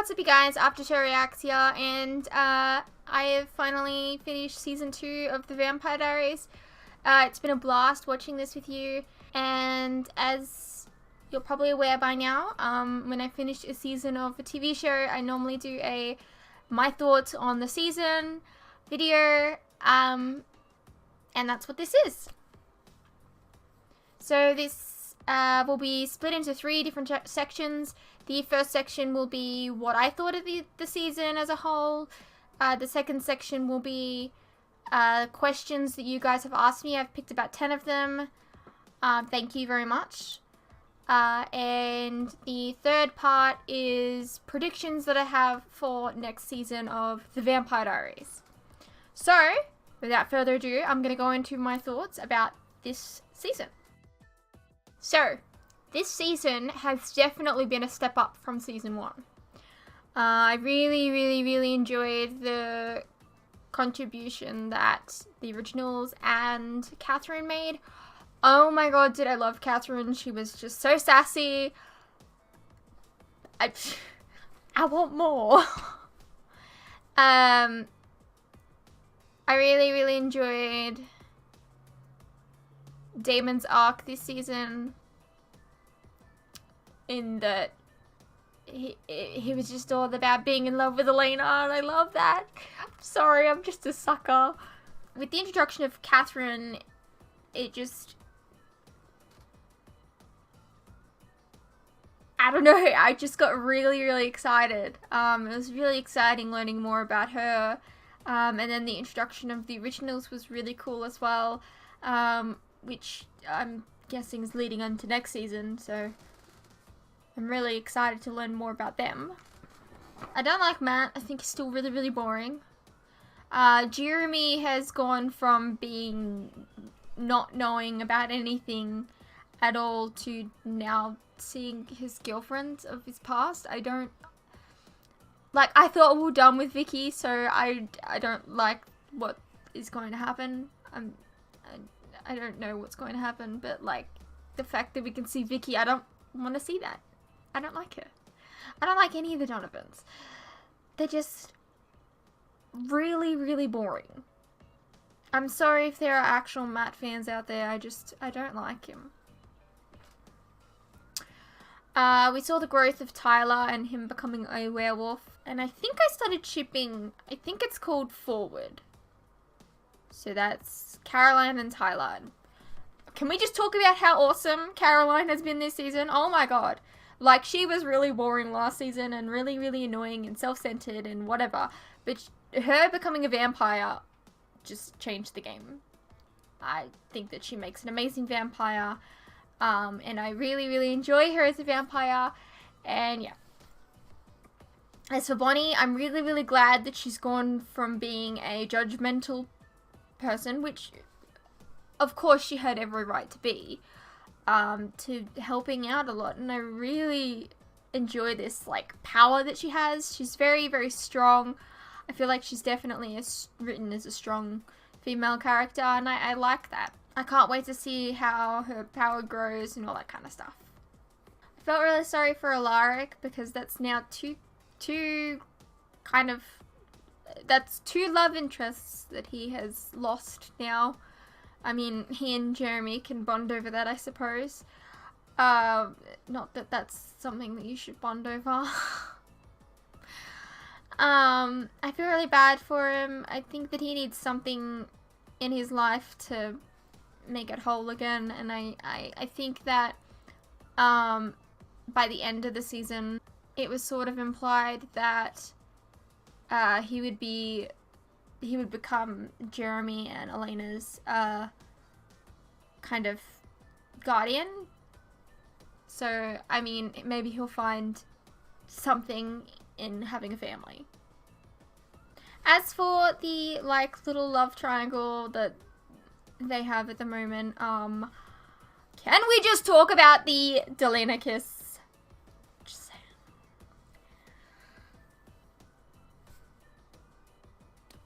what's up you guys, After Show Reacts here, and I have finally finished season 2 of the Vampire Diaries. It's been a blast watching this with you, and as you're probably aware by now, when I finish a season of a TV show, I normally do a my thoughts on the season video, and that's what this is. So this will be split into 3 different sections. The first section will be what I thought of the season as a whole. The second section will be questions that you guys have asked me. I've picked about 10 of them. Thank you very much. And the third part is predictions that I have for next season of The Vampire Diaries. So, without further ado, I'm going to go into my thoughts about this season. So, this season has definitely been a step up from season 1. I really enjoyed the contribution that the originals and Catherine made. Oh my god, did I love Catherine. She was just so sassy. I want more. I really enjoyed Damon's arc this season, in that he was just all about being in love with Elena, and I love that. I'm sorry, I'm just a sucker. With the introduction of Catherine, it just, I don't know, I just got really excited. It was really exciting learning more about her. And then the introduction of the originals was really cool as well, which I'm guessing is leading on to next season, so I'm really excited to learn more about them. I don't like Matt. I think he's still really boring. Jeremy has gone from being not knowing about anything at all to now seeing his girlfriends of his past. I don't like, I thought we were done with Vicky, so I don't like what is going to happen. I don't know what's going to happen, but like the fact that we can see Vicky, I don't want to see that. I don't like her. I don't like any of the Donovans. They're just really boring. I'm sorry if there are actual Matt fans out there. I don't like him. We saw the growth of Tyler and him becoming a werewolf. And I think I started shipping, I think it's called Forward. So that's Caroline and Tyler. Can we just talk about how awesome Caroline has been this season? Oh my god. Like, she was really boring last season and really annoying and self-centered and whatever. But her becoming a vampire just changed the game. I think that she makes an amazing vampire. And I really enjoy her as a vampire. And yeah. As for Bonnie, I'm really glad that she's gone from being a judgmental person, which of course she had every right to be, to helping out a lot. And I really enjoy this like power that she has. She's very strong. I feel like she's definitely written as a strong female character, and I like that. I can't wait to see how her power grows and all that kind of stuff. I felt really sorry for Alaric, because that's now two kind of, that's 2 love interests that he has lost now. I mean, he and Jeremy can bond over that, I suppose. Not that that's something that you should bond over. I feel really bad for him. I think that he needs something in his life to make it whole again, and I think that by the end of the season, it was sort of implied that he would become Jeremy and Elena's kind of guardian. So, I mean, maybe he'll find something in having a family. As for the, like, little love triangle that they have at the moment, can we just talk about the Delena kiss? Just saying.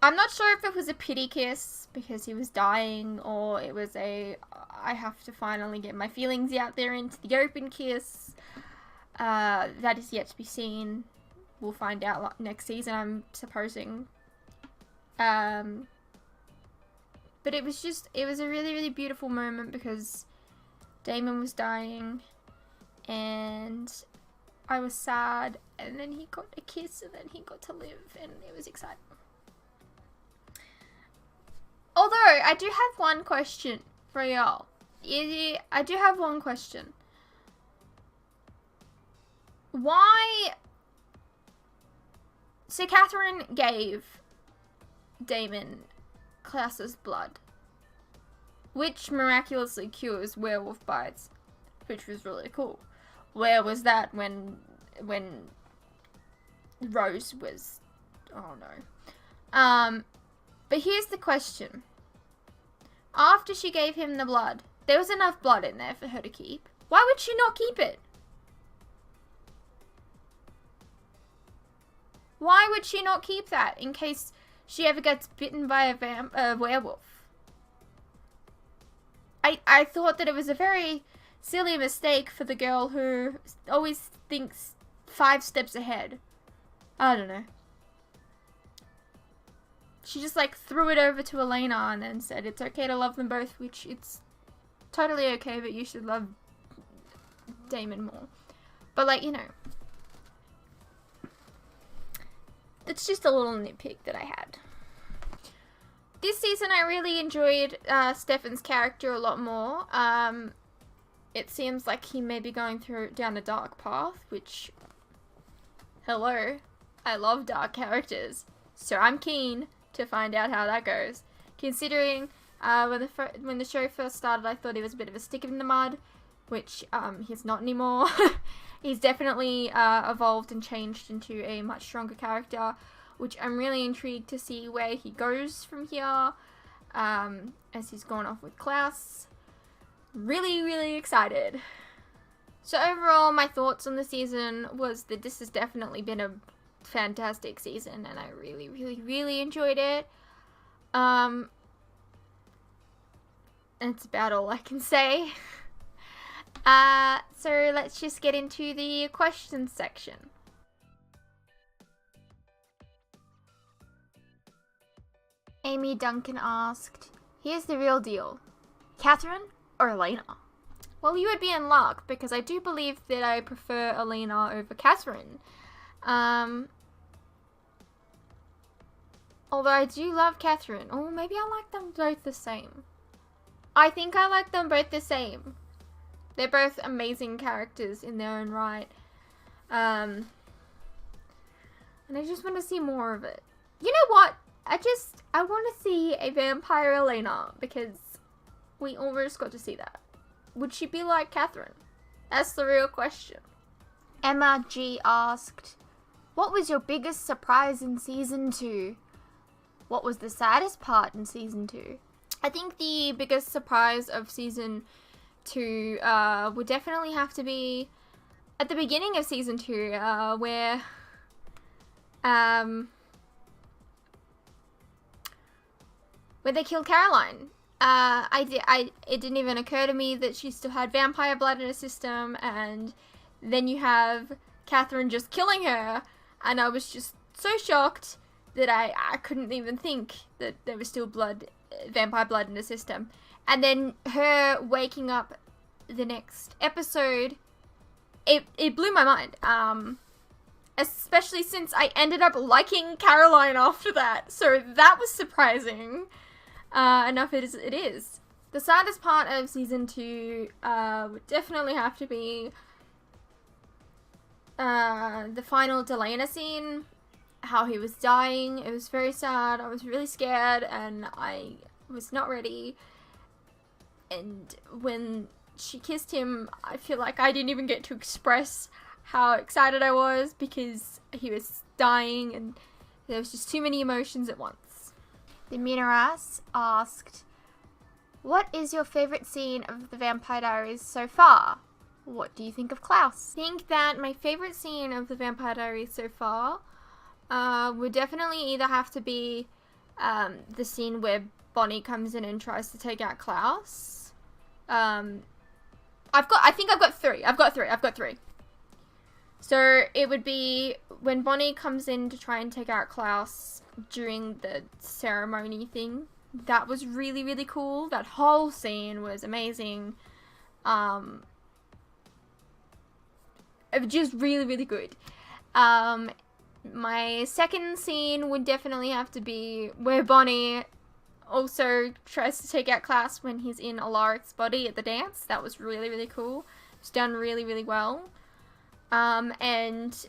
I'm not sure if it was a pity kiss because he was dying, or it was a I have to finally get my feelings out there into the open kiss. That is yet to be seen. we'll find out next season, I'm supposing. But it was a really, really beautiful moment because Damon was dying and I was sad, and then he got a kiss and then he got to live, and it was exciting. Although, I do have one question for y'all. I do have one question. Why... So Catherine gave Damon Klaus's blood, which miraculously cures werewolf bites, which was really cool. Where was that when Rose was... Oh no. But here's the question. After she gave him the blood, there was enough blood in there for her to keep. Why would she not keep it? Why would she not keep that in case she ever gets bitten by a werewolf? I thought that it was a very silly mistake for the girl who always thinks 5 steps ahead. I don't know. She just like threw it over to Elena and then said it's okay to love them both, which it's totally okay, but you should love Damon more. But like, you know, it's just a little nitpick that I had. This season I really enjoyed Stefan's character a lot more. It seems like he may be going down a dark path, which, hello, I love dark characters, so I'm keen to find out how that goes. Considering when the show first started, I thought he was a bit of a stick in the mud, which he's not anymore. He's definitely evolved and changed into a much stronger character, which I'm really intrigued to see where he goes from here, as he's gone off with Klaus. Really, really excited. So overall, my thoughts on the season was that this has definitely been a fantastic season, and I really, really, really enjoyed it. And it's about all I can say. So let's just get into the questions section. Amy Duncan asked, here's the real deal. Catherine or Elena? Well, you would be in luck, because I do believe that I prefer Elena over Catherine. Although I do love Catherine. Oh, maybe I like them both the same. I think I like them both the same. They're both amazing characters in their own right. And I just want to see more of it. You know what? I want to see a vampire Elena, because we almost got to see that. Would she be like Catherine? That's the real question. Emma G asked, what was your biggest surprise in season 2? What was the saddest part in season 2? I think the biggest surprise of season 2 would definitely have to be at the beginning of season 2, where they killed Caroline. It didn't even occur to me that she still had vampire blood in her system, and then you have Catherine just killing her, and I was just so shocked that I couldn't even think that there was still vampire blood in the system. And then her waking up the next episode, it blew my mind. Especially since I ended up liking Caroline after that. So that was surprising. Enough it is. The saddest part of season 2 would definitely have to be the final Delana scene. How he was dying. It was very sad. I was really scared, and I was not ready. And when she kissed him, I feel like I didn't even get to express how excited I was, because he was dying and there was just too many emotions at once. The Mineras asked, what is your favourite scene of the Vampire Diaries so far? What do you think of Klaus? I think that my favourite scene of the Vampire Diaries so far would definitely either have to be the scene where Bonnie comes in and tries to take out Klaus. I think I've got three. So it would be when Bonnie comes in to try and take out Klaus during the ceremony thing. That was really, really cool. That whole scene was amazing. It was just really, really good. My second scene would definitely have to be where Bonnie also tries to take out Klaus when he's in Alaric's body at the dance. That was really, really cool. It's done really, really well. And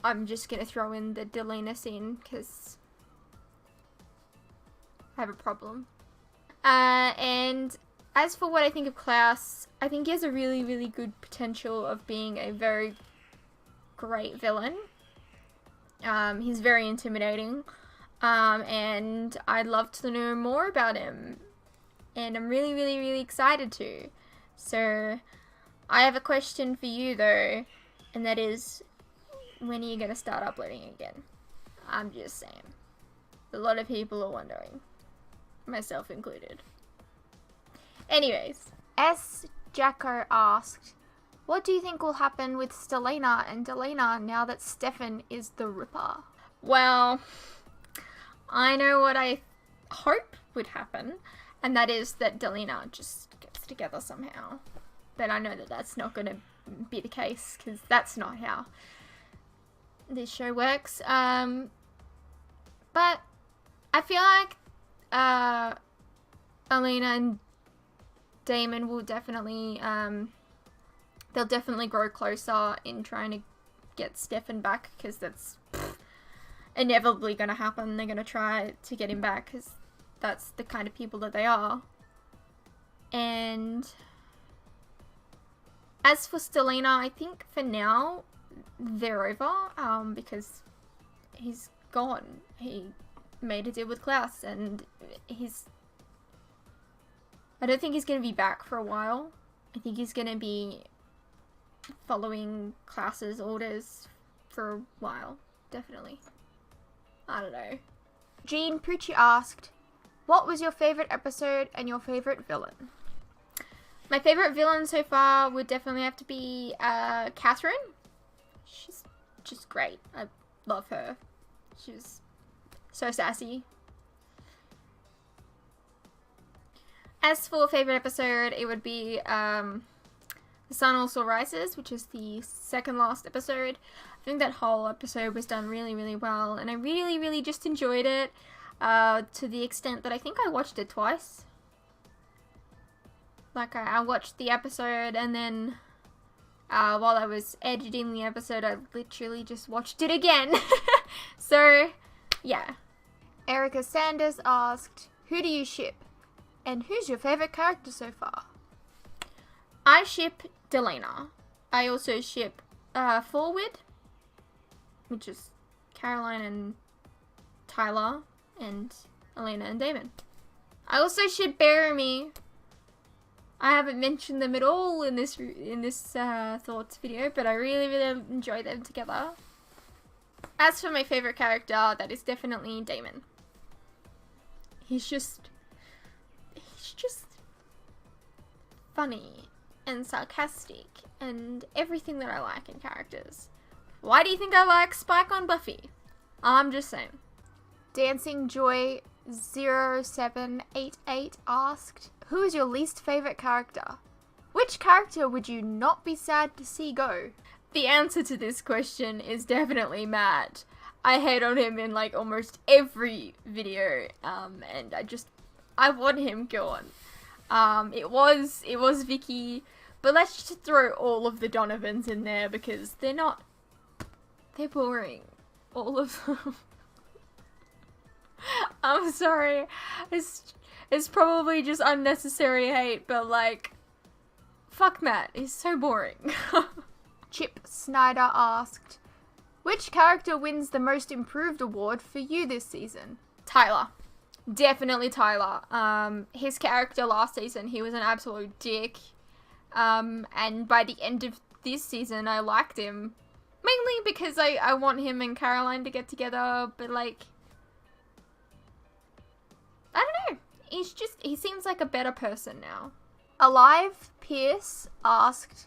I'm just gonna throw in the Delena scene because I have a problem. And as for what I think of Klaus, I think he has a really, really good potential of being a very great villain. He's very intimidating. And I'd love to know more about him. And I'm really, really, really excited to. So, I have a question for you though. And that is, when are you going to start uploading again? I'm just saying. A lot of people are wondering. Myself included. Anyways, S. Jacko asked, what do you think will happen with Stelena and Delena now that Stefan is the Ripper? Well, I know what I hope would happen, and that is that Delena just gets together somehow. But I know that that's not going to be the case, because that's not how this show works. But I feel like Alina and Damon will definitely, they'll definitely grow closer in trying to get Stefan back, because that's inevitably going to happen. They're going to try to get him back, because that's the kind of people that they are. And as for Stelena, I think for now they're over, because he's gone. He made a deal with Klaus, and I don't think he's going to be back for a while. I think he's going to be following Klaus's orders for a while, definitely. I don't know. Jean Pucci asked, what was your favourite episode and your favourite villain? My favourite villain so far would definitely have to be Catherine. She's just great. I love her. She's so sassy. As for favourite episode, it would be The Sun Also Rises, which is the second last episode. I think that whole episode was done really, really well, and I really, really just enjoyed it to the extent that I think I watched it twice. Like, I watched the episode, and then while I was editing the episode, I literally just watched it again. So, yeah. Erica Sanders asked, who do you ship? And who's your favourite character so far? I ship Delena. I also ship Forward, which is Caroline and Tyler, and Elena and Damon. I also ship Jeremy. I haven't mentioned them at all in this thoughts video, but I really, really enjoy them together. As for my favourite character, that is definitely Damon. He's just funny and sarcastic and everything that I like in characters. Why do you think I like Spike on Buffy? I'm just saying. Dancing Joy 0788 asked, who is your least favourite character? Which character would you not be sad to see go? The answer to this question is definitely Matt. I hate on him in like almost every video, and I want him gone. It was Vicky, but let's just throw all of the Donovans in there because they're boring. All of them. I'm sorry. It's probably just unnecessary hate, but like, fuck Matt, he's so boring. Chip Snyder asked, which character wins the most improved award for you this season? Tyler. Definitely Tyler. His character last season, he was an absolute dick. And by the end of this season, I liked him. Mainly because I want him and Caroline to get together, but like, I don't know. He seems like a better person now. Alive Pierce asked,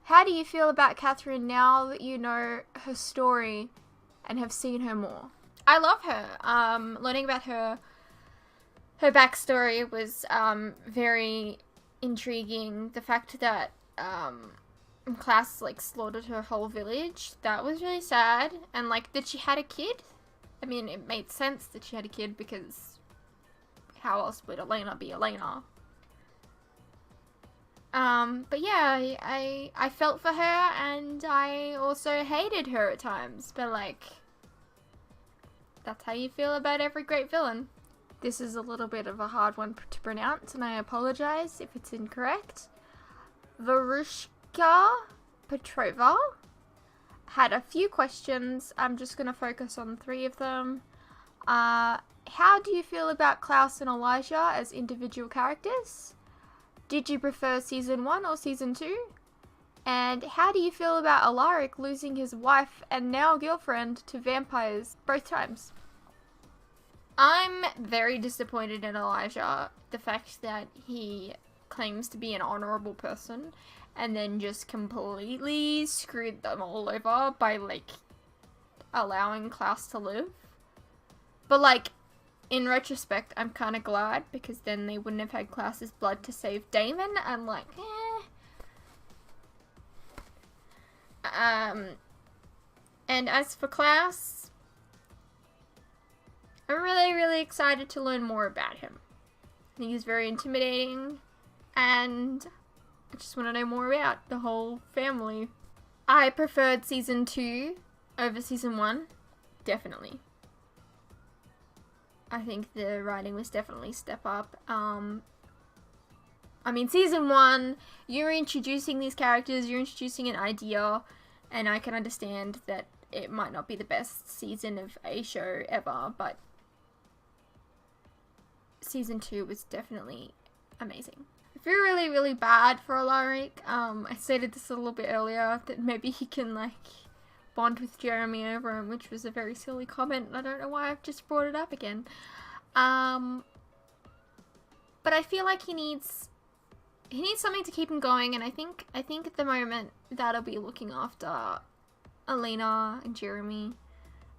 How do you feel about Catherine now that you know her story and have seen her more? I love her. Learning about her backstory was very intriguing. The fact that Klaus like slaughtered her whole village, that was really sad. And like that she had a kid. I mean, it made sense that she had a kid because how else would Elena be Elena? But yeah, I felt for her, and I also hated her at times, but like, that's how you feel about every great villain. This is a little bit of a hard one to pronounce, and I apologize if it's incorrect. Varushka Petrova had a few questions. I'm just going to focus on 3 of them. How do you feel about Klaus and Elijah as individual characters? Did you prefer season 1 or season 2? And how do you feel about Alaric losing his wife and now girlfriend to vampires both times? I'm very disappointed in Elijah. The fact that he claims to be an honorable person and then just completely screwed them all over by, like, allowing Klaus to live. But, like, in retrospect, I'm kind of glad because then they wouldn't have had Klaus's blood to save Damon. I'm like, And as for Klaus, I'm really, really excited to learn more about him. I think he's very intimidating, and I just want to know more about the whole family. I preferred season 2 over season 1, definitely. I think the writing was definitely a step up. I mean, season 1, you're introducing these characters, you're introducing an idea, and I can understand that it might not be the best season of a show ever, but season 2 was definitely amazing. I feel really, really bad for Alaric. I stated this a little bit earlier, that maybe he can, like, bond with Jeremy over him, which was a very silly comment. I don't know why I've just brought it up again. But I feel like he needs something to keep him going, and I think at the moment that'll be looking after Elena and Jeremy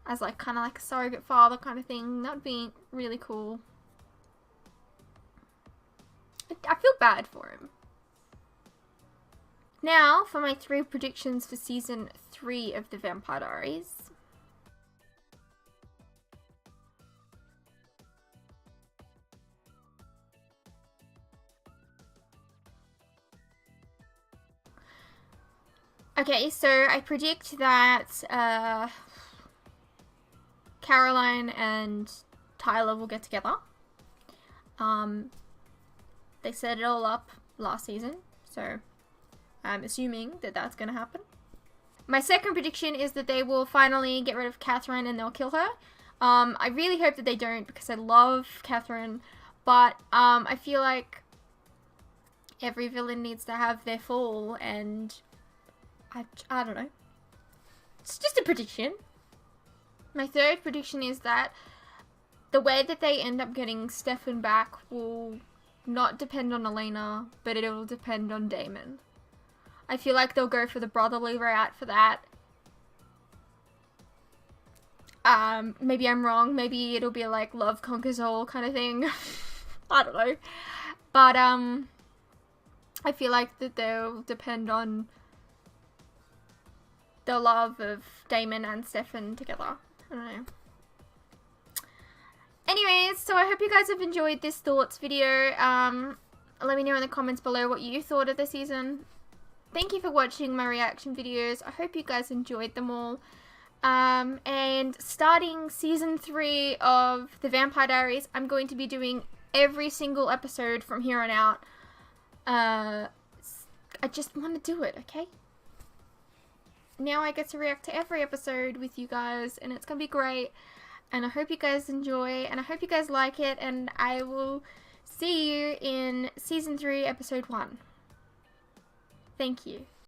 as like kind of like a surrogate father kind of thing. That'd be really cool. I feel bad for him. Now for my 3 predictions for season 3 of the Vampire Diaries. Okay, so I predict that Caroline and Tyler will get together. They set it all up last season, so I'm assuming that that's going to happen. My second prediction is that they will finally get rid of Catherine and they'll kill her. I really hope that they don't because I love Catherine, but I feel like every villain needs to have their fall, and I don't know. It's just a prediction. My third prediction is that the way that they end up getting Stefan back will not depend on Elena, but it will depend on Damon. I feel like they'll go for the brotherly route for that. Maybe I'm wrong. Maybe it'll be like love conquers all kind of thing. I don't know. But, I feel like that they'll depend on the love of Damon and Stefan together. I don't know. Anyways, so I hope you guys have enjoyed this thoughts video. Let me know in the comments below what you thought of the season. Thank you for watching my reaction videos. I hope you guys enjoyed them all. And starting season 3 of the Vampire Diaries, I'm going to be doing every single episode from here on out. I just want to do it, okay? Now I get to react to every episode with you guys, and it's going to be great. And I hope you guys enjoy, and I hope you guys like it, and I will see you in season 3, episode 1. Thank you.